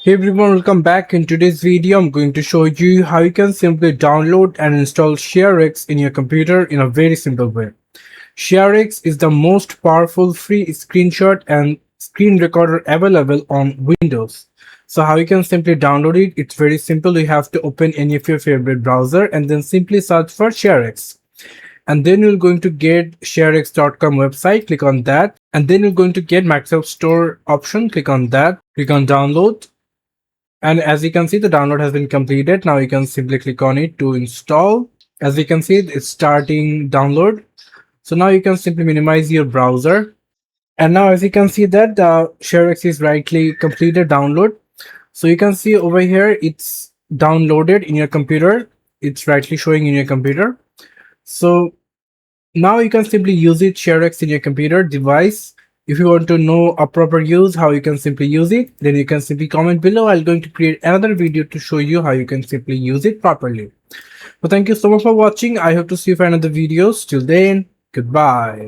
Hey everyone, welcome back. In today's video, I'm going to show you how you can simply download and install ShareX in your computer in a very simple way. ShareX is the most powerful free screenshot and screen recorder available on Windows. So how you can simply download it, it's very simple. You have to open any of your favorite browser and then simply search for ShareX. And then you're going to get sharex.com website, click on that. And then you're going to get Microsoft Store option, click on that, click on download. And as you can see, the download has been completed. Now you can simply click on it to install. As you can see, it's starting download. So now you can simply minimize your browser. And now as you can see that the ShareX is rightly completed download. So you can see over here, it's downloaded in your computer. It's rightly showing in your computer. So now you can simply use it, ShareX in your computer device. If you want to know a proper use, how you can simply use it, then you can simply comment below. I'm going to create another video to show you how you can simply use it properly. So thank you so much for watching. I hope to see you for another videos. Till then, goodbye.